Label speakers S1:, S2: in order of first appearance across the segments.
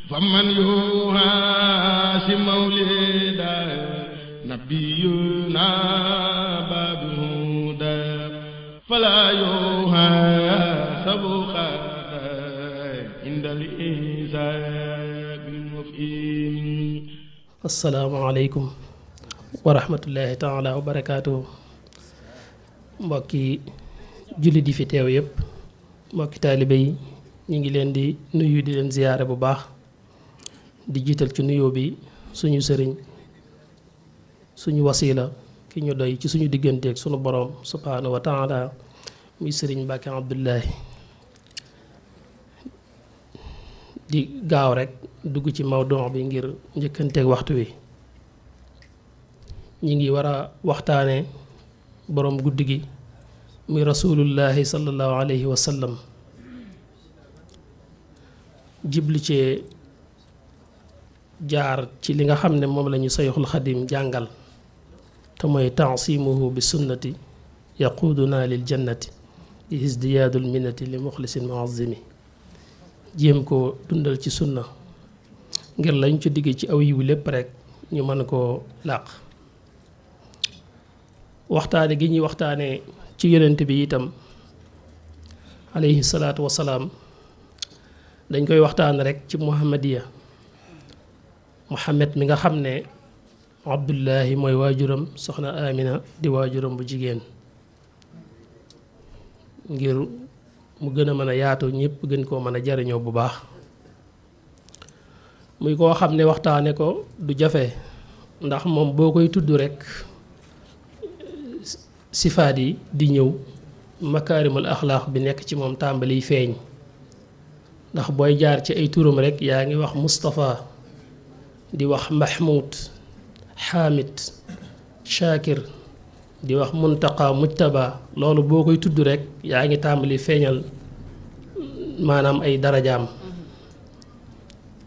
S1: فمن يواسي مولدا نبينا باب هدى فلا يحاسب عند الحساب المفيد.
S2: السلام عليكم ورحمة الله تعالى وبركاته. mbokki jullit yi fi teew yépp mbokki taalibe yi ñu ngi leen di nuyu di leen ziyaare bu baax di jiital ci nuyoo bi suñu sëriñ suñu wasiila ki ñu doy ci suñu digganteeg suñu boroom subhaanahu wa taala muy sëriñ Mbàkke Abdullahi di gaaw rekk dugg ci mawduu bi ngir njëkkanteeg waxtu wi. ñi ngi war a waxtaane boroom guddi gi muy rasulullahi sallallahu alayhi wa sallam jibli ci jaar ci li nga xam ne moom lañu Sayxul Xadim jàngal te mooy taasimuhu bi sunnati yaquuduna lil jannati bi isdiyaadul minnati li muxlisin muazimi jéem ko dundal ci sunna ngir lañ ci digg ci aw yiw lépp rekk ñu mën koo làq. waxtaane gi ñuy waxtaane ci yonent bi itam alayhi salaatu wasalaam dañ koy waxtaane rekk ci muhammadiya muhammad mi nga xam ne abdullahi mooy waajuram soxna amina di waajuram bu jigéen ngir mu gën a mën a yaatu ñëpp gën koo mën a jariñoo bu baax. muy koo xam ne waxtaane ko du jafe ndax moom boo koy tudd rekk sifaat yi di ñëw makaarimul axlaaq bi nekk ci moom tàmbaliy feeñ ndax booy jaar ci ay turam rekk yaa ngi wax Mustafa di wax Mahmoud Hamid Shakir di wax Muntaqa Mujtaba loolu boo koy tudd rekk yaa ngi tàmbali feeñal maanaam ay darajaam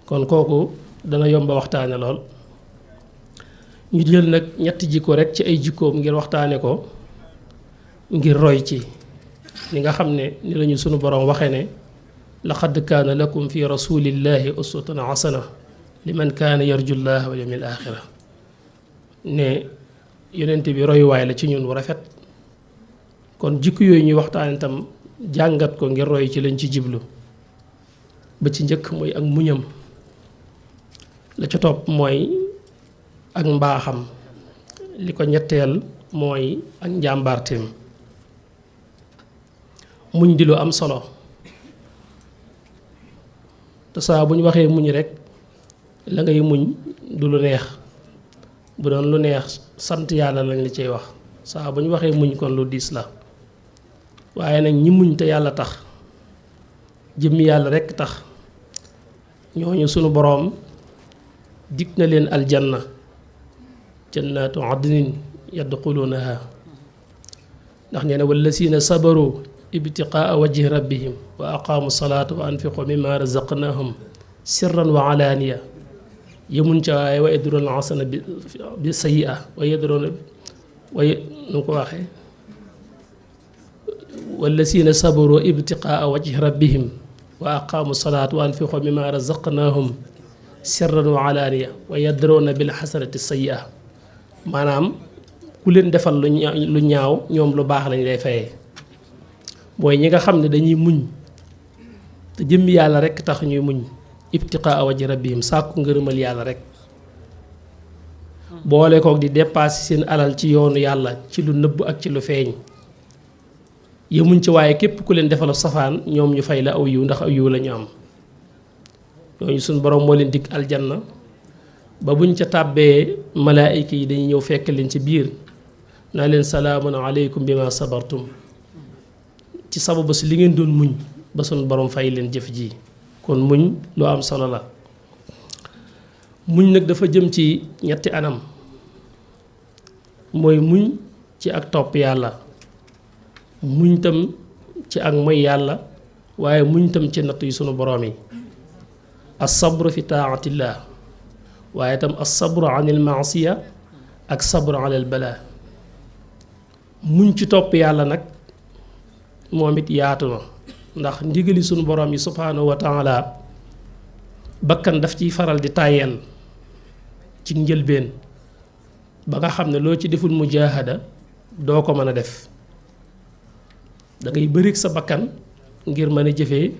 S2: kon kooku dana yomba waxtaane lool. ñu jël nag ñetti jikko rekk ci ay jikkoom ngir waxtaane ko ngir roy ci li nga xam ne ni lañu sunu boroom waxe ne laqad kaana lakum fi rasulillahi uswatun hasana liman kaana yarju llaha wal yawmil axira ne yonent bi royuwaay la ci ñun bu rafet. kon jikko yooyu ñuy waxtaane tam jàngat ko ngir roy ci lañ ci jiblu ba ci njëkk mooy ak muñam la ca topp mooy ak mbaaxam li ko ñetteel mooy ak njàmbaarteem. muñ di lu am solo te saa bu ñu waxee muñ rekk la ngay muñ du lu neex bu doon lu neex sant yàlla lañ la cay wax saa bu ñu waxee muñ kon lu diis la waaye nag ñi muñ te yàlla tax jëmmi yàlla rekk tax ñooñu sunu boroom dig na leen aljanna jannaatu adnin yadxuluunaha ndax nee na wallazina sabaru ibtiqaa wajhi rabbihim wa aqaamu salaata wa anfiqu mimma razaqnahum sirran wa alaaniya yemun ca waaye wa yadruuna alxasana bi sayyi'a wa yadruuna nu ko waxee wallazina sabaru ibtiqaa wajhi rabbihim wa aqaamu salaata wa anfiqu mimma razaqnahum sirran wa alaaniya wa yadruuna bil xasanati sayyi'a maanaam ku leen defal lu ñaaw ñoom lu baax lañ lay fayee mooy ñi nga xam ne dañuy muñ te jëmmi yàlla rekk tax ñuy muñ ibtiqaa wajhi rabbihim sàkku ngërëmal yàlla rekk boole kook di dépasser seen alal ci yoonu yàlla ci lu nëbb ak ci lu feeñ yemuñ ci waaye képp ku leen defal safaan ñoom ñu fay la aw yiw ndax aw yiw la ñu am ñooñu suñ boroom moo leen dig aljanna ba buñ ca tàbbee malaayika yi dañuy ñëw fekk leen ci biir naa leen salaamun aleykum bi ma sabartum ci sababu si li ngeen doon muñ ba suñ boroom fay leen jëf ji kon muñ lu am solo la. muñ nag dafa jëm ci ñetti anam mooy muñ ci ak topp yàlla muñ tam ci ak moy yàlla waaye muñ tam ci natt yu sunu boroom yi as-sabru fi taatillah waaye tam as-sabru anil maasiya ak sabru alal balaa. muñ ci topp yàlla nag moom it yaatu na ndax ndigali sunu borom yi subhaanahu wa taala bakkan daf ciy faral di tàyyeel ci njëlbeen ba nga xam ne loo ci deful mujaahada doo ko mën a def da ngay bërik sa bakkan ngir mën a jëfee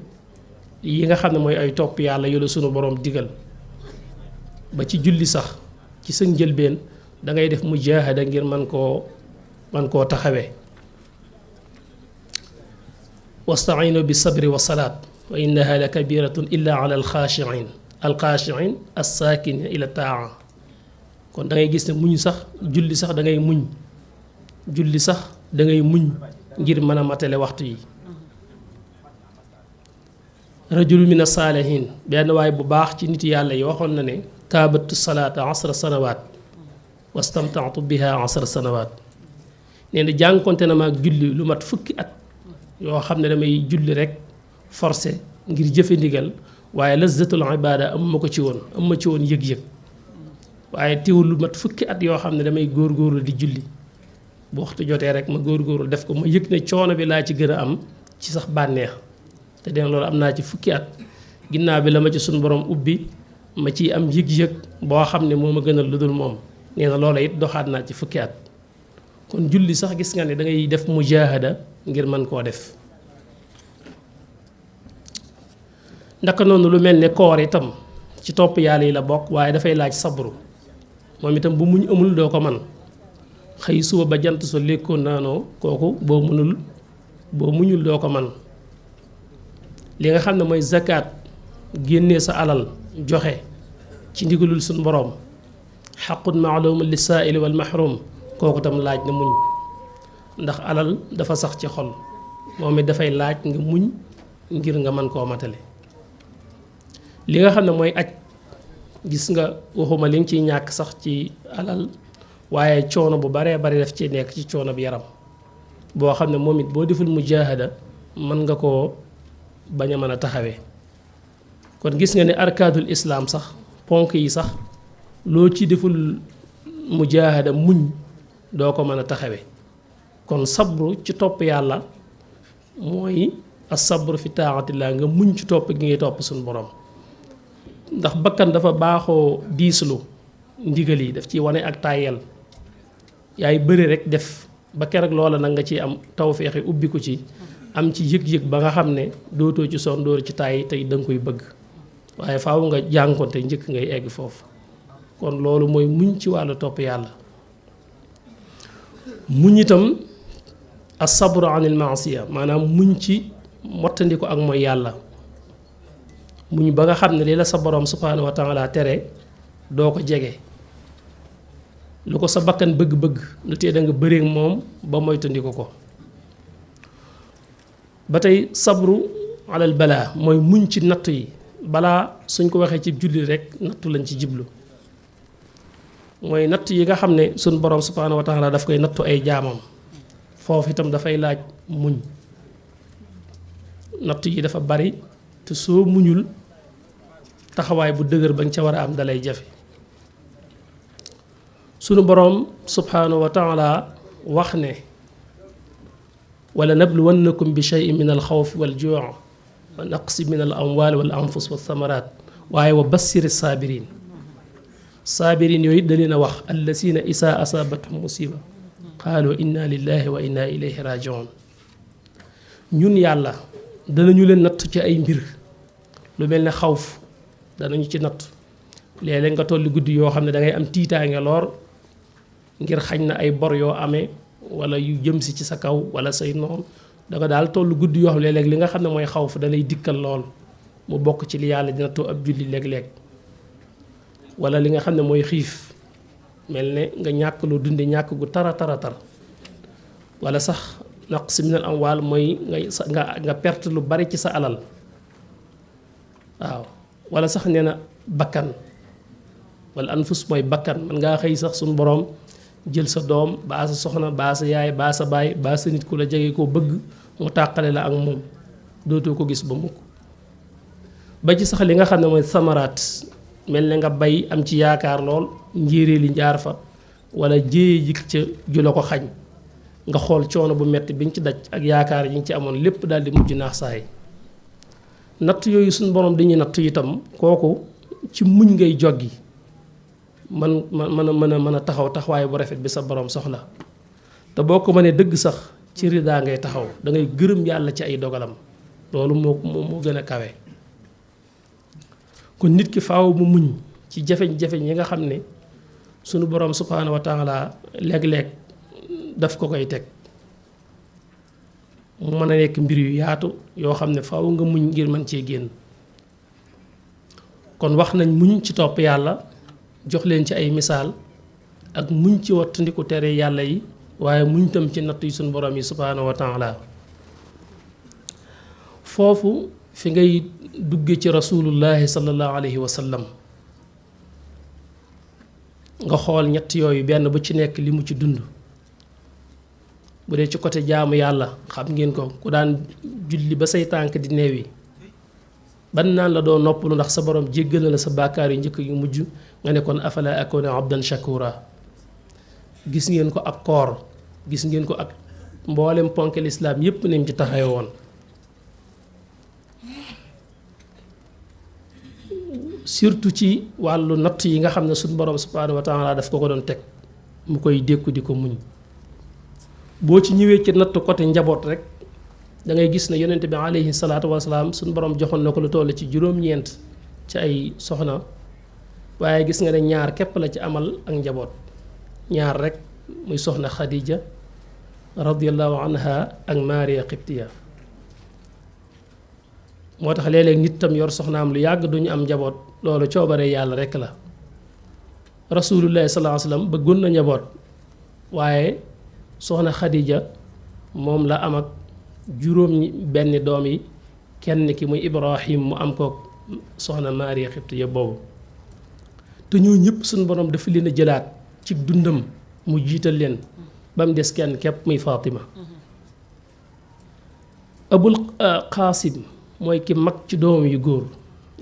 S2: yi nga xam ne mooy ay topp yàlla yu la sunu borom digal ba ci julli sax ci sa njëlbeen da ngay def mujaahada ngir man koo taxawee wasta'iinu bi sabri wa salaat wa innaha la kabiratun illa ala alxaashiin assaakin ila taa kon da ngay gis ne muñ sax julli sax da ngay muñ julli sax da ngay muñ ngir mën a matale waxtu yi rajulu min as-saalihiin benn waay bu baax ci nit yàlla yi waxoon na ne kaabatu salaata 10 sanawaat wastamta'tu biha 10 sanawaat nee na jànkonte na ma ak julli lu mat fukki at yoo xam ne damay julli rek forcé ngir jëfe ndigal waaye lazzatul ibaada am ma ci woon yëg-yëg waaye teewul lu mat fukki at yoo xam ne damay góorgóorlu di julli bu waxtu jotee rek ma góorgóorlu def ko ma yëg ne coono bi laa ci gën a am ci sax bànneex te den loolu am naa ci fukki at ginnaaw bi la ma ci suñ borom ubbi ma ciy am yëg-yëg boo xam ne moo ma gënal lu dul moom nee na loola it doxaat naa ci fukki at kon julli sax gis nga ne da ngay def mujaahada ngir mën koo def ndaka noonu lu mel ne koor itam ci topp yàlla yi la bokk waaye dafay laaj sabru moom itam bu muñ amul doo ko man xëy suba ba jant so lekkoon naanoo kooku boo muñul doo ko man li nga xam ne mooy zakat génnee sa alal joxe ci ndigalul suñ boroom xaqun maalumun li saaili wal mahrum kooku tam laaj na muñ ndax alal dafa sax ci xol moom it dafay laaj nga muñ ngir nga mën koo matale li nga xam ne mooy aj gis nga waxuma li nga ciy ñàkk sax ci alal waaye coono bu baree bari def ci nekk ci coono bi yaram boo xam ne moom it boo deful mujaahada mën nga koo bañ a mën a taxawee kon gis nga ne arkaadul islaam sax ponk yi sax loo ci deful mujaahada muñ doo ko mën a taxawee kon sabru ci topp yàlla mooy as-sabru fi taatillah nga muñ ci topp gi ngay topp suñu borom ndax bakkan dafa baaxoo diislu ndigal yi daf ci wane ak tàyyel yaay bëri rek def ba keroog loola nag nga ci am tawféexi ubbi ko ci am ci yëg-yëg ba nga xam ne dootoo ci son dóor ci tàyyi tey da nga koy bëgg waaye faaw nga jànkonte njëkk ngay egg foofu kon loolu mooy muñ ci wàllu topp yàlla muñ itam as-sabru anil maasiya maanaam muñ ci mottandi ko ak mooy yàlla muñ ba nga xam ne li la sa borom subhaanahu wa taala tere doo ko jege lu ko sa bakkan bëgg-bëgg lu tee da nga bëreek moom ba moytandiku ko ba tey sabru alal balaa mooy muñ ci nattu yi balaa suñ ko waxee ci julli rek nattu lañ ci jiblu mooy natt yi nga xam ne suñ borom subhaanahu wa taala daf koy nattu ay jaamam foofu itam dafay laaj muñ natt yi dafa bari te soo muñul taxawaay bu dëgër ba nga ca war a am dalay jafe sunu boroom subhaanahu wa taala wax ne wala nabluwannakum bi shay'in min al xawfi wal juu' wa naqsi min al amwaali wal anfus wa thamaraat waaye wa bassiri saabiriin yooyu da leen a wax allazina isaa asaabathum musiba qaalu inna lillahi wa inna ilayhi rajiun ñun yàlla danañu leen natt ci ay mbir lu mel ne xawf danañu ci natt léeg-léeg nga tolli guddi yoo xam ne da ngay am tiitaange loor ngir xañ na ay bor yoo amee wala yu jëm si ci sa kaw wala say noon da nga daal tollu guddi yoo xam ne léeg-léeg li nga xam ne mooy xawf da lay dikkal lool mu bokk ci li yàlla dina too ab julli léeg-léeg wala li nga xam ne mooy xiif mel ne nga ñàkk loo dunde ñàkk gu tara wala sax naqsi minal amwaal mooy nga perte lu bari ci sa alal waaw wala sax nee na bakkan wala anfus mooy bakkan man ngaa xëy sax suñu boroom jël sa doom baa sa soxna baa sa yaay baa sa baay baa sa nit ku la jege koo bëgg mu tàqale la ak moom dootoo ko gis ba mukk ba ci sax li nga xam ne mooy samaraat mel ne nga bay am ci yaakaar lool njéeréer li njaar fa wala jéeye jik ca ju la ko xañ nga xool coono bu metti bi nga ci daj ak yaakaar yi nga ci amoon lépp daal di mujj naax saay natt yooyu suñ borom dañuy natt itam kooku ci muñ ngay joggi mën a taxaw taxawaay bu rafet bi sa borom soxla te boo ko mënee dëgg sax ci ridaa ngay taxaw da ngay gërëm yàlla ci ay dogalam loolu moo gën a kawe. kon nit ki faaw mu muñ ci jafeñ-jafeñ yi nga xam ne sunu borom subhaanahu wa taala léeg-léeg daf ko koy teg mu mën a nekk mbir yu yaatu yoo xam ne faaw nga muñ ngir mën cee génn. kon wax nañ muñ ci topp yàlla jox leen ci ay misaal ak muñ ci wattandiku tere yàlla yi waaye muñ tam ci natt yi sunu borom yi subhaanahu wa taala. foofu fi ngay dugge ci rasulullahi sallallahu alayhi wa sallam nga xool ñett yooyu benn bu ci nekk li mu ci dund. bu dee ci côté jaamu yàlla xam ngeen ko ku daan julli ba say tànk di neewi ban naan la doo noppalu ndax sa borom jéggal na la sa bàkkaar yu njëkk yu mujj nga ne kon afala akuna abdan shakura. gis ngeen ko ak koor gis ngeen ko ak mboolem ponk lislaam yépp ni mu ci taxawe woon. surtout ci wàllu natt yi nga xam ne suñu borom subhaanahu wa taala daf ko doon teg mu koy dékku di ko muñ. boo ci ñëwee ci natt côté njaboot rek da ngay gis ne yonent bi alayhi salaatu wasalaam suñu borom joxoon na ko lu toll ci juróom-ñeent ci ay soxna waaye gis nga ne ñaar képp la ci amal ak njaboot ñaar rek muy soxna Khadija radiyallahu anha ak Maariya Qibtiya. moo tax léeg-léeg nit tam yor soxnaam lu yàgg duñu am njaboot loolu coobare yàlla rekk la. rasulullahi sallallahu alayhi wasallam bëggoon na njaboot waaye soxna Khadija moom la am ak juróom benn doom yi kenn ki muy Ibrahim mu am ko soxna Maariya Qibtiya boobu te ñoo ñëpp suñu borom dafa leen a jëlaat ci dundam mu jiital leen ba mu des kenn képp muy Fatima. Abul Qaasim mooy ki mag ci doomam yu góor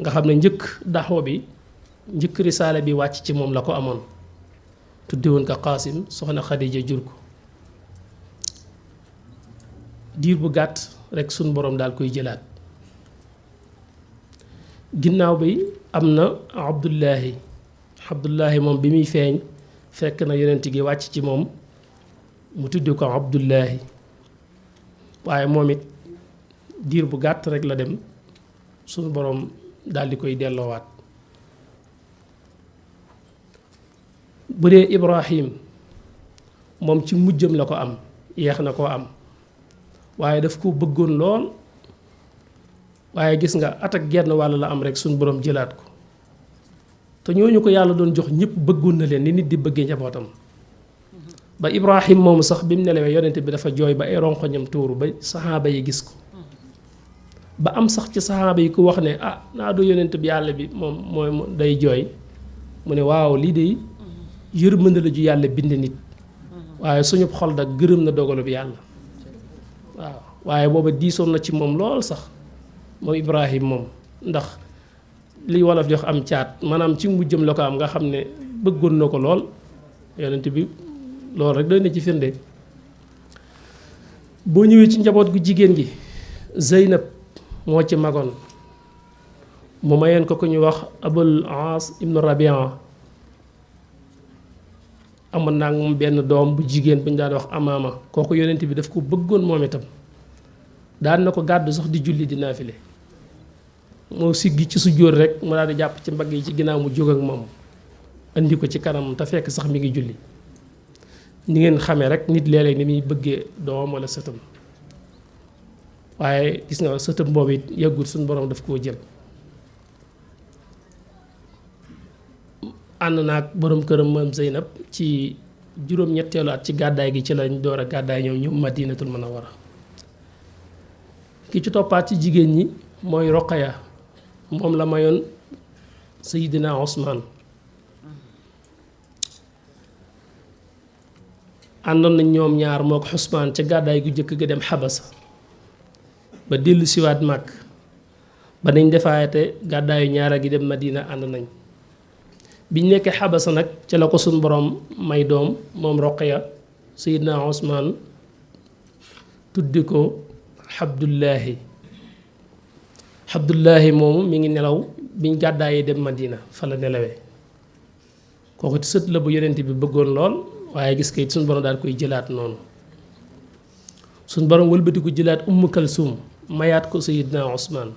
S2: nga xam ne njëkk daxoo bi njëkk risaale bi wàcc ci moom la ko amoon tudde woon ko Qaasim soxna Khadija jur ko diir bu gàtt rekk suñ boroom daal koy jëlaat. ginnaaw bi am na Abdullahi moom bi muy feeñ fekk na yonent gi wàcc ci moom mu tudde ko Abdullahi waaye moom it diir bu gàtt rek la dem suñu boroom daal di koy delloowaat. bu dee Ibrahim moom ci mujjam la ko am yeex na koo am waaye daf ko bëggoon lool waaye gis nga at ak genn wàll la am rek suñu boroom jëlaat ko te ñooñu ko yàlla doon jox ñëpp bëggoon na leen ni nit di bëggee njabootam. ba Ibrahim moomu sax bi mu nelawee yonent bi dafa jooy ba ay ronkoñam tuuru ba saxaaba yi gis ko. ba am sax ci saxaaba yi ku wax ne naa du yonent bi yàlla bi moom mooy day jooy mu ne waaw lii de yërmande la ju yàlla bind nit waaye suñu xol da gërëm na dogalu bi yàlla waaw waaye booba diisoon na ci moom lool sax moom Ibrahim moom ndax li wolof di wax am caat maanaam ci mujjam la ko am nga xam ne bëggoon na ko lool yonent bi loolu rek doy na ci firnde. boo ñëwee ci njaboot gu jigéen gi Zeynab moo ci magoon mu mayeen ko ku ñu wax Abul Aas ibnu Rabia amoon naa moom benn doom bu jigéen bu ñu daan wax Amaama kooku yonent bi daf ko bëggoon moom itam daan na ko gàddu sax di julli di naafile moo siggi ci sujjóot rek mu daal di jàpp ci mbagg yi ci ginnaaw mu jóg ak moom indi ko ci kanam te fekk sax mi ngi julli. ni ngeen xamee rek nit léeg-léeg ni muy bëggee doom wala sëtam waaye gis nga sëtam boobu it yàggul suñu borom daf koo jël. ànd naag borom këram moom Zeynab ci juróom-ñetteelu at ci gàddaay gi ci lañ door a gàddaay ñoom ñu Madinatul Munawwara. ki ci toppaat ci jigéen ñi mooy Roqaya moom la mayoon Seydina Osman. àndoon nañ ñoom ñaar moo ko Usmaan ca gàddaay gu jëkk ga dem Xabasa ba dellu siwaat màkk ba nañ defaate gàddaayu ñaara gi dem Madina ànd nañ biñ nekkee Xabasa nag ca la ko suñ borom may doom moom Roqaya Seydina Usmaan tuddi ko Abdullahi Abdullahi moomu mi ngi nelaw biñ gàddaayee dem Madina fa la nelawee kooku sët la bu yonent bi bëggoon lool waaye gis kayit suñu borom daal koy jëlaat noonu suñu borom wëlbatiku jëlaat Umm Kalsum mayaat ko Sayyidna Usmaan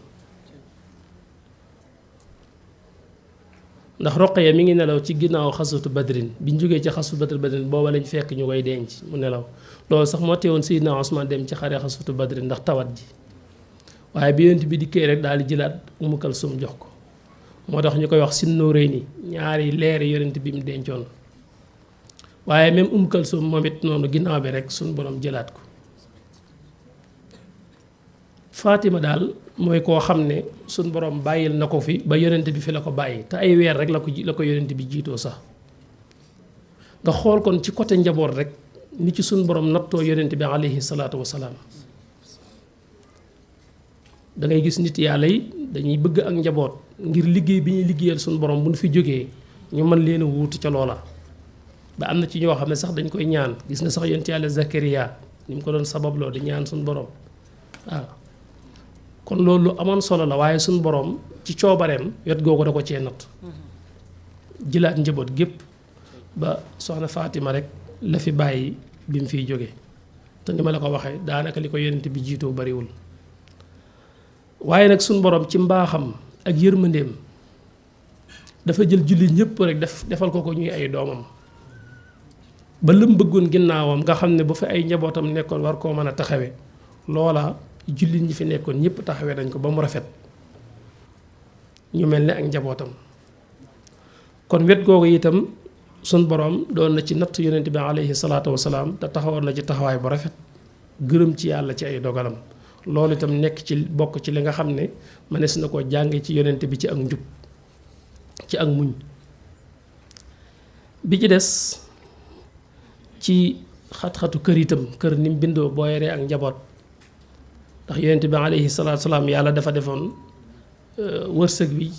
S2: ndax Roqaya mi ngi nelaw ci ginnaaw xasatu badrin biñ jógee ci xasatu badrin booba lañ fekk ñu koy denc mu nelaw loolu sax moo teewoon Sayyidna Usmaan dem ci xare xasatu badrin ndax tawat ji waaye bi yonent bi dikkee rek daal di jëlaat Umm Kalsum jox ko moo tax ñu koy wax Sinnuurayni ñaari leeri yonent bi mu dencoon waaye même Umm Kalsum moom it noonu ginnaaw bi rek suñu borom jëlaat ko Fatima daal mooy koo xam ne suñ borom bàyyil na ko fi ba yonent bi fi la ko bàyyi te ay weer rek la ko yonent bi jiitoo sax nga xool kon ci côté njaboot rek ni ci suñ borom nattoo yonent bi alayhi salaatu wasalaam da ngay gis nit yàlla yi dañuy bëgg ak njaboot ngir liggéey bi ñuy liggéeyal suñ borom bu ñu fi jógee ñu mën leen a wuutu ca loola ba am na ci ñoo xam ne sax dañ koy ñaan gis nga sax yonent yàlla Zakariya ni mu ko doon sababloo di ñaan suñ borom waaw kon loolu lu amoon solo la waaye suñ borom ci coobareem wet googu da ko cee natt jëlaat njaboot gépp ba soxna Fatima rek la fi bàyyi bi mu fiy jóge te ni ma la ko waxee daanaka li ko yonent bi jiitoo bariwul waaye nag suñ borom ci mbaaxam ak yërmandeem dafa jël jullit ñëpp rek defal ko ñuy ay doomam ba lëm bëggoon ginnaawam nga xam ne bu fi ay njabootam nekkoon war koo mën a taxawe loola jullit ñi fi nekkoon ñëpp taxawee nañ ko ba mu rafet ñu mel ne ak njabootam kon wet googu itam sun borom doon na ci natt yonent bi alayhi salaatu wasalaam te taxawoon na ci taxawaay bu rafet gërëm ci yàlla ci ay dogalam loolu itam nekk ci bokk ci li nga xam ne mënees na koo jànge ci yonent bi ci ak njub ci ak muñ bi ci des ci xat-xatu kër itam kër ni mu bindoo boo yoree ak njaboot ndax yonent bi alayhi salaatu wasalaam yàlla dafa defoon wërsëg bi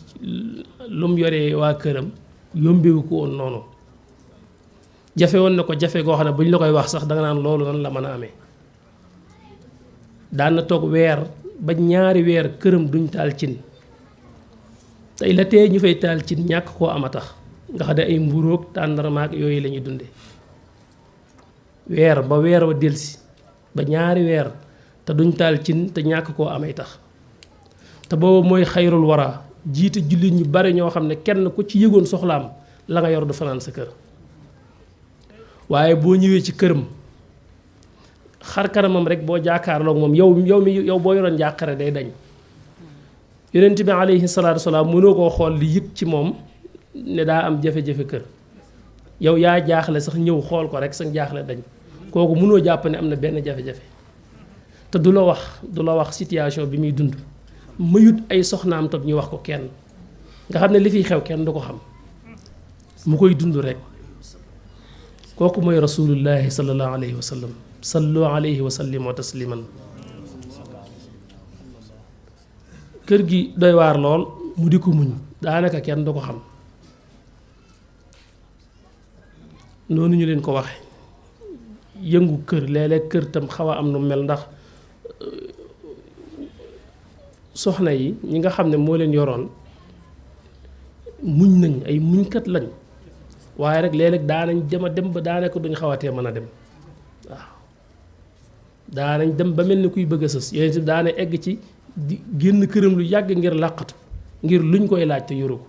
S2: lu mu yoree waa këram yombewu ko woon noonu jafe woon na ko jafe goo xam ne bu ñu la koy wax sax danga naan loolu nan la mën a amee daan na toog weer ba ñaari weer këram duñ taal cin tey la tee ñu fay taal cin ñàkk koo am a tax nga xam ne ay mburoog tàndarmaak yooyu la ñuy dunde weer ba weer wa delsi ba ñaari weer te duñ taal cin te ñàkk koo amay tax te boobu mooy xayrul wara jiite jullit ñu bari ñoo xam ne kenn ku ci yëgoon soxlaam la nga yor du fanaan sa kër waaye boo ñëwee ci këram xar kanamam rek boo jàkkaarloog moom yow boo yoroon jàqare day dañ yonent bi alayhi salaatu wasalaam mënoo koo xool li yëg ci moom ne daa am jafe-jafe kër yow yaa jaaxle sax ñëw xool ko rek sa jaaxle dañ kooku mënoo jàpp ne am na benn jafe-jafe te du la wax situation bi muy dund mayut ay soxnaam tam ñu wax ko kenn nga xam ne li fiy xew kenn du ko xam mu koy dund rek kooku mooy rasulullahi sallallahu alayhi wa sallam sallu alayhi wa sallim wa tasliman kër gi doy waar lool mu di ko muñ daanaka kenn du ko xam noonu ñu leen ko waxe yëngu kër léeg-léeg kër tam xaw a am nu mel ndax soxna yi ñi nga xam ne moo leen yoroon muñ nañ ay muñkat lañ waaye rek léeg-léeg daanañ dem ba daanaka duñ xawatee mën a dem waaw daanañ dem ba mel ni kuy bëgg a sës yooyu si daana egg ci di génn këram lu yàgg ngir làqatu ngir luñ koy laaj te yoru ko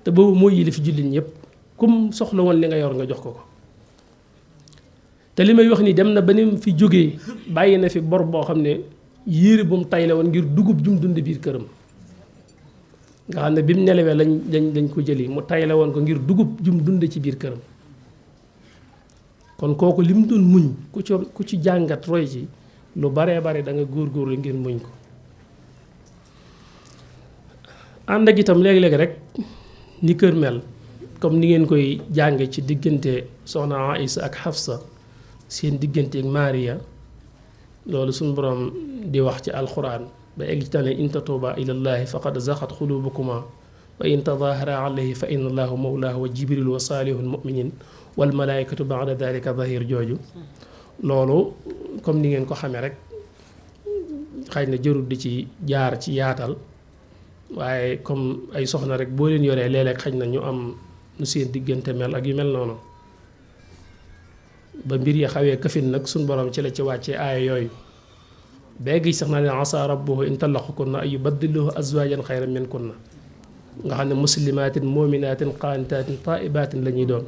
S2: te boobu moo yilif jullit ñëpp kum soxla woon li nga yor nga jox ko te li may wax ni dem na ba ni fi jógee bàyyi na fi bor boo xam ne yére bu mu tayle woon ngir dugub jum dund biir këram nga xam ne bi mu nelawee lañ ko jëli mu tayle woon ko ngir dugub jum dund ci biir këram kon kooku li mu doon muñ ku ci jàngat roy ci lu baree bare da nga góorgóorlu ngir muñ ko ànd ak itam léeg-léeg rek ni kër mel comme ni ngeen koy jànge ci diggante soxna Aïsa ak Hafsa seen diggante ak Maariya loolu suñu borom di wax ci alquran ba egg ci ne in tatuuba ilallahi faqad zaxat xulubukuma wa in tadahara alayhi fa inna allahu mawlaahu wa jibril wa saalihul muminin wal malaikatu ba'da dalika zahir jooju loolu comme ni ngeen ko xamee rek xëy na jërul di ci jaar ci yaatal waaye comme ay soxna rek boo leen yoree léeg-léeg xëy na ñu am nu seen diggante mel ak yu mel noonu ba mbir yi xawee këfin nag suñ borom ci la ci wàccee aaya yooyu béegi sax na leen asa rabbuhu in talaqukunna ay yubaddiluhu azwajan xayran minkunna nga xam ne muslimatin muminatin qaanitatin taibatin la ñuy doon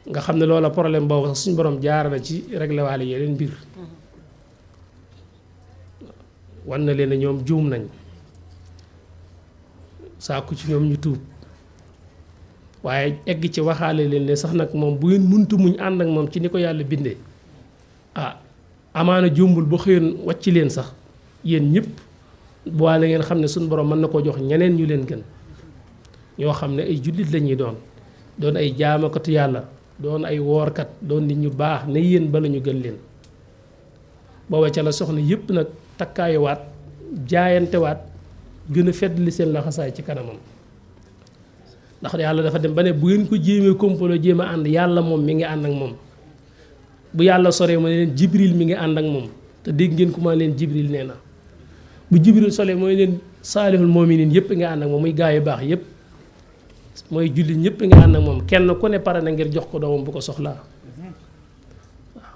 S2: nga xam ne loola problème boobu sax suñ borom jaar na ci réglé waale yeneen mbir wan na leen ñoom juum nañ saaku ci ñoom ñu tuub waaye egg ci waxaale leen ne sax nag moom bu ngeen muntu muñ ànd ak moom ci ni ko yàlla bindee amaana jumbul ba xëyoon wàcc leen sax yéen ñëpp bu waa la ngeen xam ne suñu borom mën na koo jox ñeneen ñu leen gën ñoo xam ne ay jullit lañuy doon ay jaamakatu yàlla doon ay woorkat doon nit ñu baax ne yéen ba la ñu gën leen booba ca la soxna yëpp nag takkaayuwaat jaayantewaat gën a feddli seen laxasaay ci kanamam ndax yàlla dafa dem ba ne bu ngeen ko jéemee kompaloo jéem a ànd yàlla moom mi ngi ànd ak moom bu yàlla soree ma ne leen jibril mi ngi ànd ak moom te dégg ngeen ku ma leen jibril nee na bu jibril solee mooy leen saalihul mu'minin yëpp nga ànd ak moom muy gaa yu baax yëpp mooy jullit ñëpp nga ànd ak moom kenn ku ne pare na ngir jox ko doomam bu ko soxlaa waaw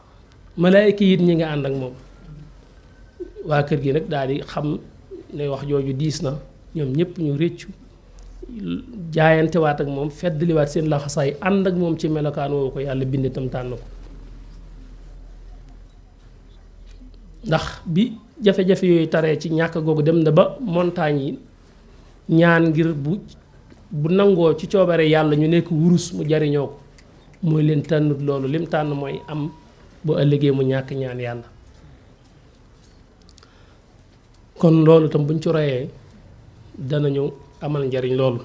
S2: malaayika it ñi nga ànd ak moom waa kër gi nag daal di xam ne wax jooju diis na ñoom ñëpp ñu réccu jaayantewaat ak moom feddliwaat seen laxasaay ànd ak moom ci melokaan woowu ko yàlla bind tam tànn ko ndax bi jafe-jafe yooyu taree ci ñàkk googu dem na ba montagne yi ñaan ngir bu nangoo ci coobare yàlla ñu nekk wurus mu jariñoo ko mooy leen tànnut loolu lim tànn mooy am bu ëllëgee mu ñàkk ñaan yàlla kon loolu tam buñ ci royee danañu amal njariñ loolu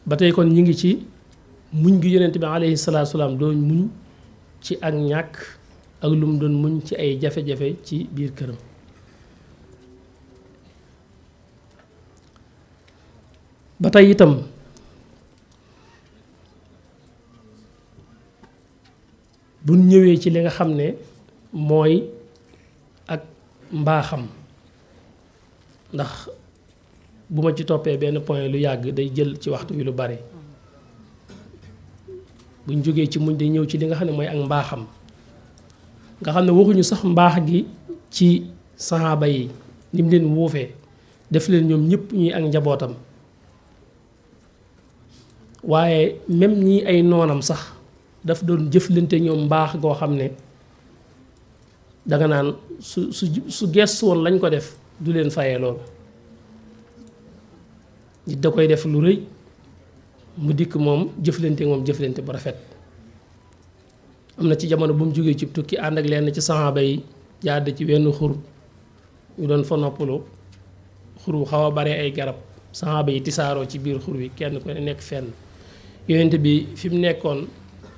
S2: ba tey kon ñi ngi ci muñ gi yonent bi alayhi salaatu salaam doon muñ ci ak ñàkk ak lu mu doon muñ ci ay jafe-jafe ci biir këram ba tey itam buñ ñëwee ci li nga xam ne mooy ak mbaaxam ndax bu ma ci toppee benn point lu yàgg day jël ci waxtu wi lu bari buñ jógee ci muñ day ñëw ci li nga xam ne mooy ak mbaaxam nga xam ne waxuñu sax mbaax gi ci saxaaba yi ni mu leen wuufee def leen ñoom ñëpp ñuy ak njabootam waaye même ñi ay noonam sax daf doon jëflante ñoom mbaax goo xam ne danga naan su gestu woon lañ ko def du leen fayee loolu nit da koy def lu rëy mu dikk moom jëflante bu rafet am na ci jamono bu mu jógee ci tukki ànd ak lenn ci saxaaba yi jàdd ci wenn xur ñu doon fa noppalu xur wu xaw a bare ay garab saxaaba yi tisaaroo ci biir xur wi kenn ku ne nekk fenn yonent bi fi mu nekkoon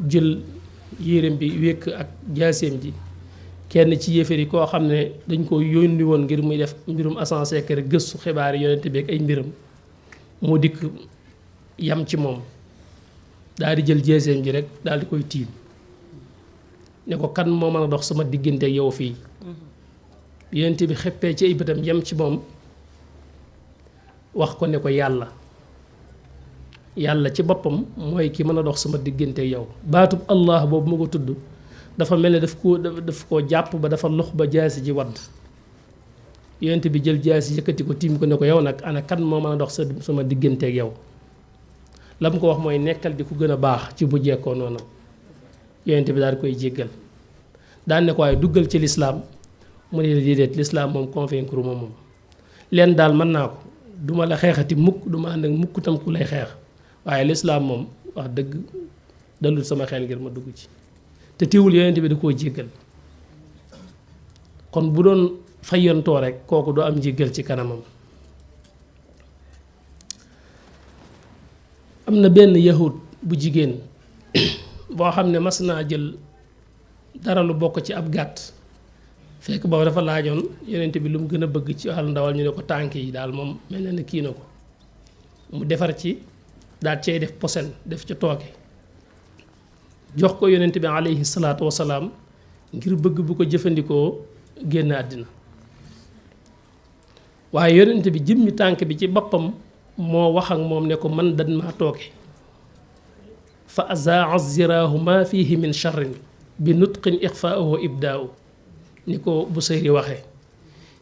S2: jël yéreem bi wékk ak jaaseem ji kenn ci yéefar yi koo xam ne dañ ko yónni woon ngir muy def mbirum agent secret gëstu xibaar yi yonent bi ak ay mbiram moo dikk yam ci moom daal di jël jaaseem ji rek daal di koy tiim ne ko kan moo mën a dox sama diggante yow fii yonent bi xeppee ci ay bëtam yem ci moom wax ko ne ko yàlla ci boppam mooy ki mën a dox sama diggante yow baatub allah boobu ma ko tudd dafa mel ne daf koo jàpp ba dafa lox ba jaasi ji wadd yonent bi jël jaasi yëkkati ko tiim ko ne ko yow nag ana kan moo mën a dox sama diggante ak yow la mu ko wax mooy nekkal di ku gën a baax ci bu jekkoo noonu yonent bi daal di koy jéggal daan ne ko waaye duggal ci lislaam mu ne déedéet lislaam moom convaincre moom leen daal mën naa ko duma la xeexati mukk duma ànd ak mukk tam ku lay xeex waaye lislaam moom wax dëgg dalul sama xel ngir ma dugg ci te teewul yonent bi da koo jéggal kon bu doon fayantoo rek kooku doo am jéggal ci kanamam am na benn yahud bu jigéen boo xam ne mas naa jël dara lu bokk ci ab gàtt fekk boobu dafa laajoon yonent bi lu mu gën a bëgg ci wàllu ndawal ñu ne ko tànk yi daal moom mel na ne kii na ko mu defar ci daal cay def posen def ca tooke jox ko yonent bi alayhi salaatu wasalaam ngir bëgg bu ko jëfandikoo génn àddina waaye yonent bi jëmmi tànk bi ci boppam moo wax ak moom ne ko man dan maa tooke fa azaa ziraahu ma fihi min charrin bi nutqin ixfaahu ibdaau ni ko Busayri waxee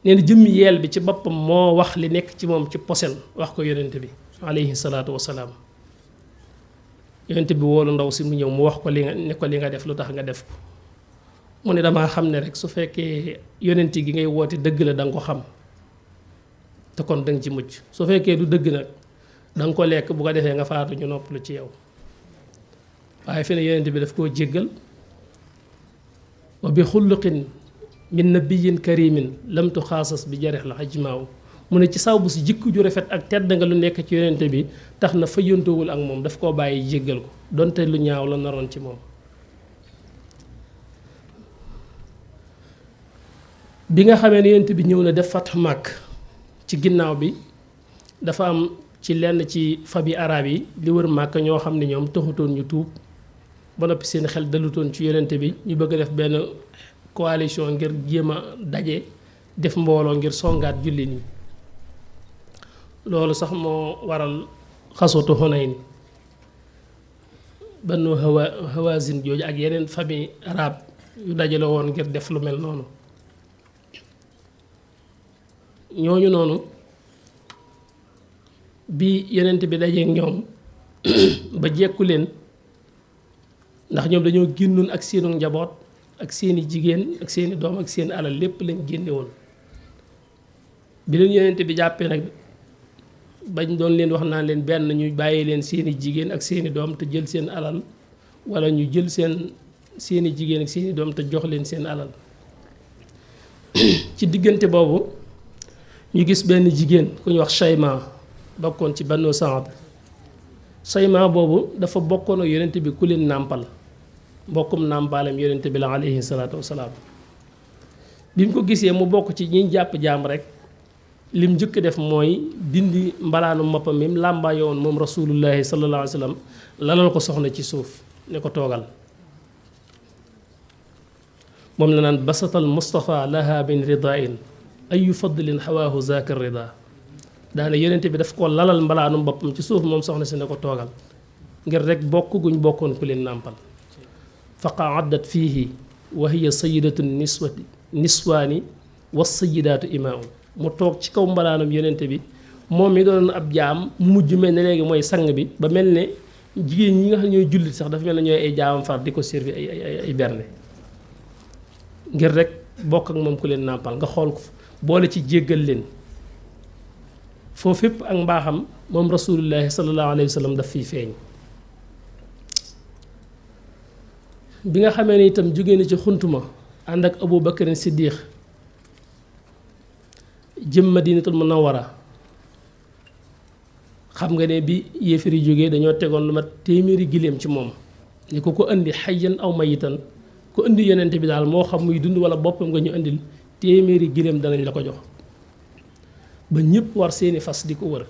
S2: nee na jëmmi yeel bi ci boppam moo wax li nekk ci moom ci posel wax ko yonent bi alayhi salaatu wasalaam yonent bi woolu ndaw si mu ñëw mu wax ko li nga ne ko li nga def lu tax nga def ko mu ne damaa xam ne rek su fekkee yonent gi ngay woote dëgg la da nga ko xam te kon da nga ci mucc su fekkee du dëgg nag da nga ko lekk bu ko defee nga faatu ñu noppalu ci yow waaye fi ne yonent bi daf koo jéggal wa bi xulluqin min nabiyin karimin lam tu xaasas bi jarex la ajmaaw mu ne ci saw bu si jikko ju rafet ak tedd nga lu nekk ci yonent bi tax na fa yóntowul ak moom daf koo bàyyi jéggal ko donte lu ñaaw la naroon ci moom bi nga xamee ne yonent bi ñëw na def fatx màkk ci ginnaaw bi dafa am ci lenn ci fabi arab yi li wër màkk ñoo xam ne ñoom taxutoon ñu tuub ba noppi seen xel dalutoon ci yonent bi ñu bëgg a def benn coalition ngir jéem a daje def mbooloo ngir songaat julli nii loolu sax moo waral xasootu Xunayn Banu Hawazin jooju ak yeneen famille arab yu dajale woon ngir def lu mel noonu ñooñu noonu bi yonent bi dajeek ñoom ba jekku leen ndax ñoom dañoo génnoon ak seenu njaboot ak seeni jigéen ak seeni doom ak seen alal lépp lañ génne woon bi leen yonent bi jàppee nag bañ doon leen wax naan leen benn ñu bàyyi leen seeni jigéen ak seeni doom te jël seen alal wala ñu jël seeni jigéen ak seeni doom te jox leen seen alal ci diggante boobu ñu gis benn jigéen ku ñu wax Shayma bokkoon ci Banu Saad Shayma boobu dafa bokkoon ak yonent bi ku leen nàmpal mbokkum nàmpaalem yonent bi la alayhi salaatu wasalaam bi mu ko gisee mu bokk ci ñi jàpp jaam rek lim njëkk def mooy dindi mbalaanu moppam mi mu làmbaayoo woon moom rasulullahi sallallahu alayhi wa sallam lalal ko soxna ci suuf ne ko toogal moom la naan basatal Mustafa laha min ridain ayu fadlin xawaahu zaaka rida daane yonent bi daf ko lalal mbalaanu boppam ci suuf moom soxna si ne ko toogal ngir rek bokk guñ bokkoon ku leen nàmpal fa qaaddat fiihi wa hiya sayidatu niswaani wa sayidaatu imaam mu toog ci kaw mbalaanam yonent bi moom mi doon ab jaam mujj mel ne léegi mooy sang bi ba mel ne jigéen ñi nga xam ñooy jullit sax dafa mel ne ñooy ay jaamam far di ko servi ay berne ngir rek bokk ak moom ku leen nàmpal nga xool ko boole ci jéggal leen foofu fépp ak mbaaxam moom rasulullahi sallallahu alayhi wa sallam daf fiy feeñ bi nga xamee ne itam jóge na ci xuntuma ànd ak Abu Bakrin Siddiq jëm Madinatul Munawwara xam nga ne bi yéefar yi jógee dañoo tegoon lu mat téeméeri giléem ci moom ni ko indi xayyan aw mayitan ko indi yonent bi daal moo xam muy dund wala boppam nga ñu indil téeméeri giléem danañ la ko jox ba ñëpp war seeni fas di ko wër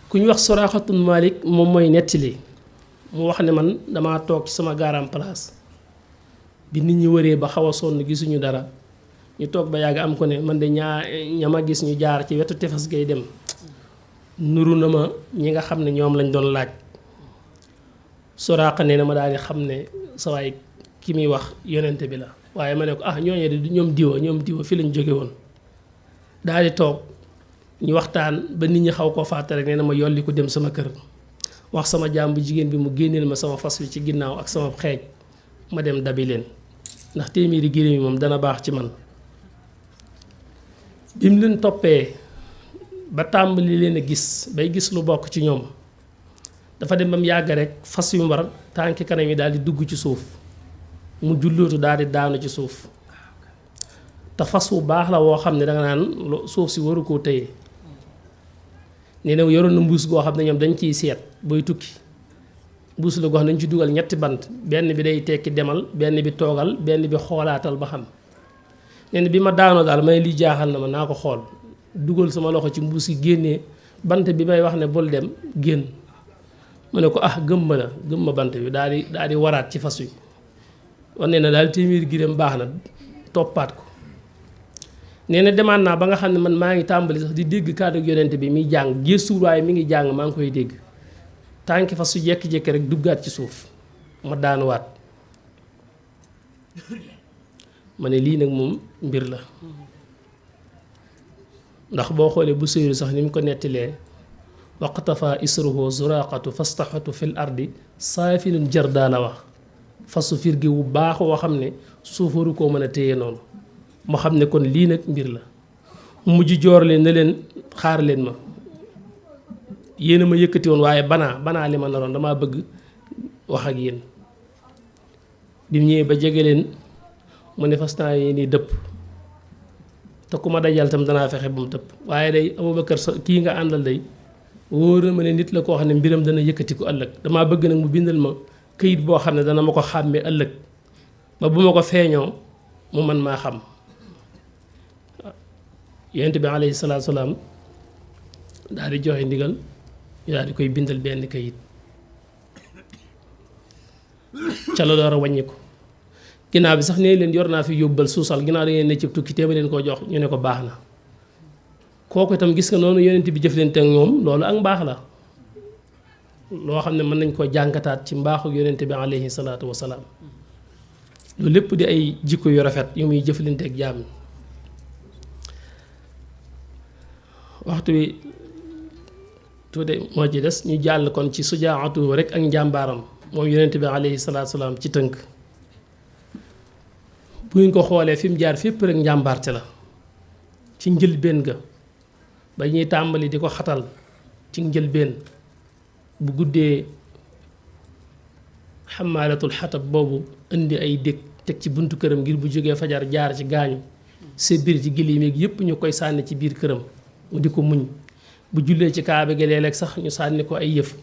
S2: ku ñu wax Suraaxatun Malik moom mooy nettali mu wax ne man dama toog ci sama garam place bi nit ñi wëree ba xaw a sonn gisuñu dara ñu toog ba yàgg am ko ne man de ñama gis ñu jaar ci wetu tefes gay dem nuru na ma ñi nga xam ne ñoom lañ doon laaj Suraaqa ne na ma daal di xam ne sawaay ki muy wax yonente bi la waaye ma ne ko ñooñee de ñoom diwa fi lañ jóge woon daal di toog ñu waxtaan ba nit ñi xaw koo fàtte rek nee na ma yolli ko dem sama kër wax sama jaam bu jigéen bi mu génneel ma sama fas wi ci ginnaaw ak sama xeej ma dem dabi leen ndax téeméeri giléem yi moom dana baax ci man bi mu leen toppee ba tàmbali leen a gis bay gis lu bokk ci ñoom dafa dem ba mu yàgg rek fas yu mu war tànki kanam yi daal di dugg ci suuf mu jullootu daal di daanu ci suuf te fas wu baax la woo xam ne danga naan suuf si waru koo téye nee na yoroon na mbuus goo xam ne ñoom dañ ciy seet booy tukki mbuus la goo xam ne dañ ci dugal ñetti bant benn bi day tekki demal benn bi toogal benn bi xoolaatal ba xam nee na bi ma daanoo daal may lii jaaxal na ma naa ko xool dugal sama loxo ci mbuus yi génnee bant bi may wax ne bul dem génn mu ne ko gëm ma bant bi daal di waraat ci fas wi wane na daal téeméeri giléem baax na toppaat ko nee na demaat naa ba nga xam ne man maa ngi tàmbali sax di dégg kàddu yonent bi muy jàng gëstuwul waaye mi ngi jàng maa ngi koy dégg tànki fas su jékki-jékki rek duggaat ci suuf ma daanuwaat ma ne lii nag moom mbir la ndax boo xoolee bu sëyru sax ni mu ko nettilee waqtafa isruhu zuraqatu fastaxatu fil ardi saafinun jardaa la wax fasu firgi wu baax woo xam ne suufaru koo mën a téye noonu moo xam ne kon lii nag mbir la mujj joor leen ne leen xaar leen ma yéen a ma yëkkati woon waaye banaa li ma naroon damaa bëgg wax ak yéen bi mu ñëwee ba jege leen mu ne fas naa yi nii dëpp te ku ma dajal tam danaa fexe ba mu dëpp waaye day Abubakar sa kii nga àndal day wóor na ma ne nit la koo xam ne mbiram dana yëkkati ko ëllëg damaa bëgg nag mu bindal ma këyit boo xam ne dana ma ko xàmmee ëllëg ba bu ma ko feeñoo mu man maa xam yonent bi alayhi salaatu salaam daal di joxe ndigal ñu daal di koy bindal benn këyit ca la door a wàññi ko ginnaaw bi sax nee leen yor naa fi yóbbal suusal ginnaaw da ngeen ne ci tukki téema leen koo jox ñu ne ko baax na kooku itam gis nga noonu yonent bi jëflante ak ñoom loolu ak mbaax la loo xam ne mën nañ koo jànkataat ci mbaaxu yonent bi alayhi salaatu wasalaam loolu lépp di ay jikko yu rafet yu muy jëflante ak jaam waxtu wi tuuti moo ci des ñu jàll kon ci sujaatu rek ak njàmbaaram moom yonent bi alayhi salaatu wasalaam ci tënk bu ñu ko xoolee fi mu jaar fépp rek njàmbaarte la ci njëlbéen ga ba ñuy tàmbali di ko xatal ci njëlbéen bu guddee xamaalatul xatab boobu indi ay dég teg ci buntu këram ngir bu jógee fajar jaar ci gaañu sébbir ci giléem yi yépp ñu koy sànni ci biir këram mu di ko muñ bu jullee ci kaaba gi léeg-léeg sax ñu sànni ko ay yëf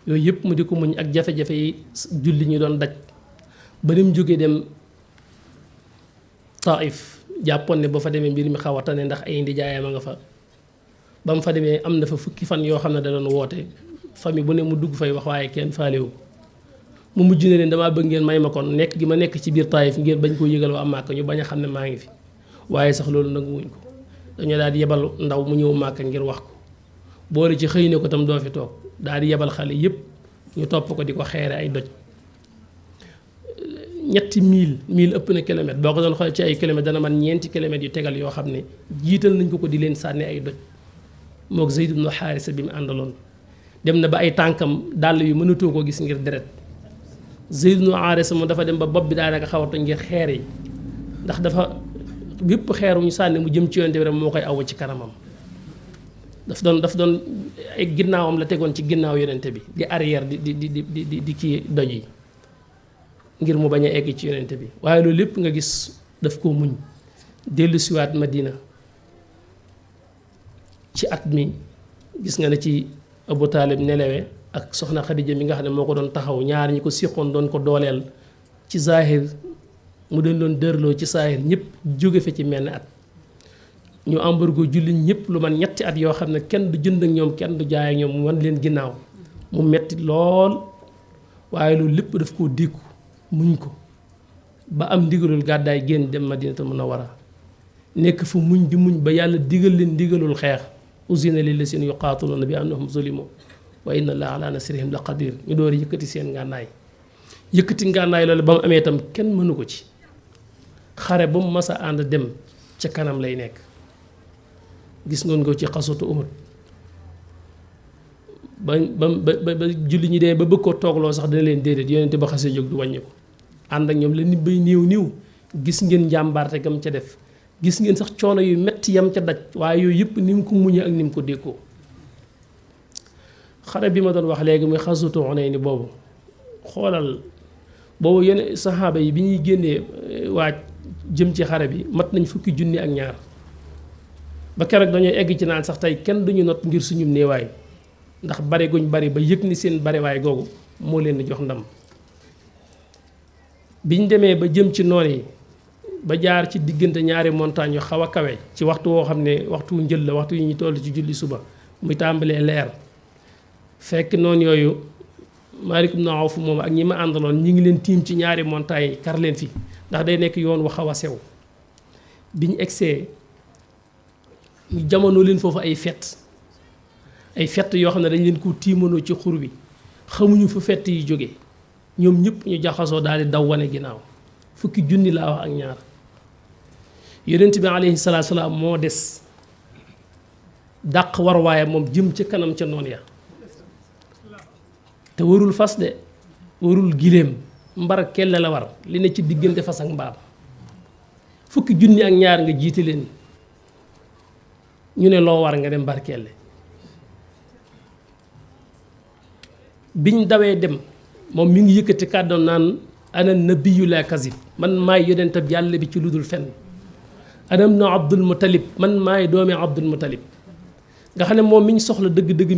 S2: yooyu yépp mu di ko muñ ak jafe-jafe yi julli ñu doon daj ba ni mu jógee dem Taif jàppoon ne ba fa demee mbir mi xaw a tane ndax ay ndijaayam a nga fa ba mu fa demee am na fa fukki fan yoo xam ne da doon woote famille bu ne mu dugg fay wax waaye kenn faalewu mu mujj ne leen damaa bëgg ngeen may ma kon nekk gi ma nekk ci biir Taif ngeen bañ koo yëgal waa Màkka ñu bañ a xam ne maa ngi fi waaye sax loolu nag wuñ ko dañoo daal di yebal ndaw mu ñëw Màkka ngir wax ko boole ci xëy ne ko tam doo fi toog daal di yebal xale yépp ñu topp ko di ko xeere ay doj ñetti mille ëpp na kilomètre boo ko doon xool ci ay kilomètre dana man ñeenti kilomètres yu tegal yoo xam ne jiital nañ ko di leen sànni ay doj mook Zayd ibn Haarisa bi mu àndaloon dem na ba ay tànkam dàll yu mënatoo koo gis ngir deret Zayd ibn Haarisa moom dafa dem ba bopp bi daanaka xaw a toj ngir xeer yi ndax dafa bépp xeer ñu sànni mu jëm ci yonte bi rek moo koy aw ci kanamam daf doon ay ginnaawam la tegoon ci ginnaaw yonente bi di arrière di kii doj yi ngir mu bañ a egg ci yonente bi waaye loolu lépp nga gis daf ko muñ dellu siwaat Madina ci at mi gis nga ne ci Abu Taalib nelewe ak soxna Xadija mi nga xam ne moo ko doon taxaw ñaar ñi ko siqoon doon ko dooleel ci zahir mu doon dërloo ci zahir ñëpp jóge fa ci menn at ñu embargo jullit ñëpp lu man ñetti at yoo xam ne kenn du jënd ak ñoom kenn du jaay ak ñoom mu wan leen ginnaaw mu metti lool waaye loolu lépp daf koo dékku muñ ko ba am ndigalul gàddaay génn dem Madinatul Munawwara nekk fu muñ di muñ ba yàlla digal leen ndigalul xeex uzina lillazina yuqaatiluuna bi annahum zulimu wa inna allaha ala nasrihim la qadir ñu door yëkkati seen ngànnaay yëkkati ngànnaay loolu ba mu amee itam kenn mënu ko ci xare ba mu mas a ànd dem ca kanam lay nekk gis ngoon ko ci xasatu Uhud ba julli ñi dee ba bëgg ko toogloo sax dana leen déedéet yonente ba xasee jóg du wàññi ko ànd ak ñoom la nit bay niiw gis ngeen njàmbaarte gam ca def gis ngeen sax coono yu metti yam ca daj waaye yooyu yëpp ni mu ko muñee ak ni mu ko dékkoo xare bi ma doon wax léegi muy xasatu Hunayn boobu xoolal boobu yenn saxaaba yi bi ñuy génnee waaj jëm ci xare bi mat nañ fukki junni ak ñaar ba keroog dañoo egg ci naan sax tey kenn duñu not ngir suñu néewaay ndax bari guñ bari ba yëg ni seen bariwaay googu moo leen di jox ndam biñ demee ba jëm ci noon yi ba jaar ci diggante ñaari montagne yu xaw a kawe ci waxtu woo xam ne waxtu njël la waxtu yi ñu toll ci julli suba muy tàmbalee leer fekk noonu yooyu Malik ibn Awf moom ak ñi ma àndaloon ñi ngi leen tiim ci ñaari montagne yi kar leen fi ndax day nekk yoon wu xaw a sew biñ egsee ñu jamono leen foofu ay fett yoo xam ne dañ leen ko tiimanoo ci xur bi xamuñu fu fett yi jóge ñoom ñëpp ñu jaxasoo daal di daw wane ginnaaw fukki junni laa wax ak ñaar yonent bi alayhi salaatu salaam moo des dàq war waaye moom jëm ca kanam ca noon ya te warul fas de warul giléem mbar kelle la war li ne ci diggante fas ak mbaam fukki junni ak ñaar nga jiite leen ñu ne loo war nga dem mbar kelle biñ dawee dem moom mi ngi yëkkati kàddoon naan ana nabiyyu la kazib man maay yonentab yàlla bi ci lu dul fenn ana ibnu Abdul Muttalib man maay doomi Abdul Muttalib nga xam ne moom mi ñu soxla dëgg-dëgg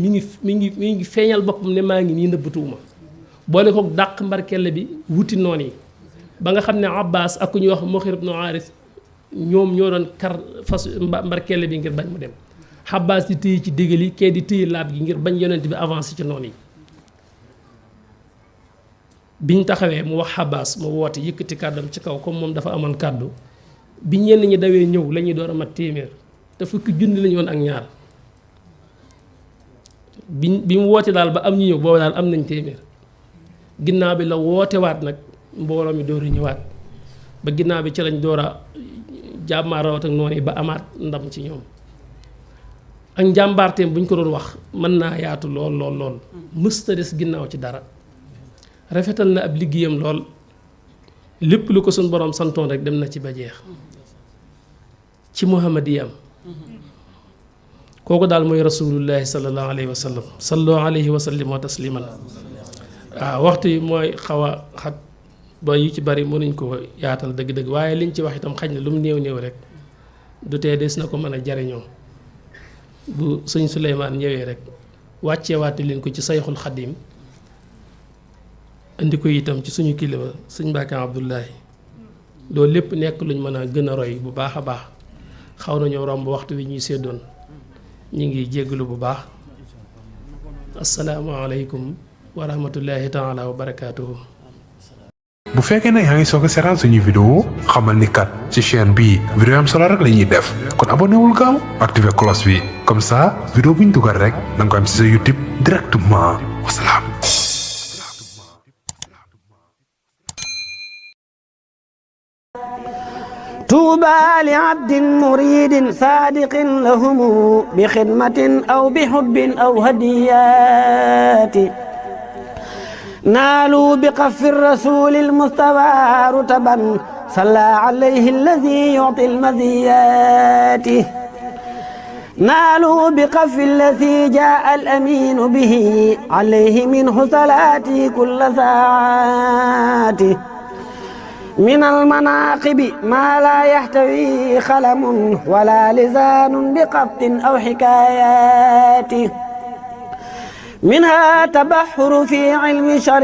S2: mi ngi feeñal boppam ne maa ngi nii nëbbatuwuma boole ko dàq mbarkelle bi wuti noon yi ba nga xam ne Abbas ak ku ñuy wax Muxir ibnu Aaris ñoom ñoo doon kar fas mbarkelle bi ngir bañ mu dem Abbas di téye ci déggal yi kee di téye laab gi ngir bañ yonent bi avancé ci noon yi biñ taxawee mu wax Abbas mu woote yëkkati kàddam ci kaw comme moom dafa amoon kàddu bi ñenn ñi dawee ñëw la ñuy door a mat téeméer te fukki junni lañu woon ak ñaar bi mu woote daal ba am ñu ñëw boobu daal am nañ téeméer ginnaaw bi la woote waat nag mbooloo mi door a ñëwaat ba ginnaaw bi ci lañ door a jàmmaarawat ak noonu yi ba amaat ndam ci ñoom ak njàmbaarteem bu ñu ko doon wax mën naa yaatu lool mësta des ginnaaw ci dara rafetal na ab liggéeyam lool lépp lu ko suñ borom santoon rek dem na ci ba jeex ci muhammadiyam kooku daal mooy rasulullahi sallallahu alayhi wa sallam sallu alayhi wa sallim wa tasliman waaw waxtu yi mooy xaw a xat ba yu ci bari mënuñ ko yaatal dëgg-dëgg waaye liñ ci wax itam xaj na lu mu néew rek du tee des na ko mën a jariñoo bu sëñ Suleymaan ñëwee rek wàcceewaate leen ko ci sayxul xadim indi ko itam ci suñu kilifa sëñ Mbàkke Abdullahi loolu lépp nekk luñ mën a gën a roy bu baax a baax xaw nañoo romb waxtu wi ñuy séddoon ñu ngi jéggalu bu baax asalaamaaleykum wa rahmatullahi taala wa barakaatuhu.
S3: bu fekkee ne yaa ngi soog a seetaan suñuy vidéo xamal ni kat ci chaîne bii vidéo am solo rek la ñuy def kon abonné wul gaaw activé cloche bi comme ça vidéo bu ñu dugal rek da nga ko am ci sa YouTube directement wasalaam.
S4: طوبى لعبد مريد صادق لهم بخدمة أو بحب أو هديات نالوا بقف الرسول المصطفى رتبا صلى عليه الذي يعطي المزيات نالوا بقف الذي جاء الأمين به عليه منه صلاتي كل ساعات من المناقب ما لا يحتوي خلم ولا لسان بقط أو حكايات منها تبحر في علم شريع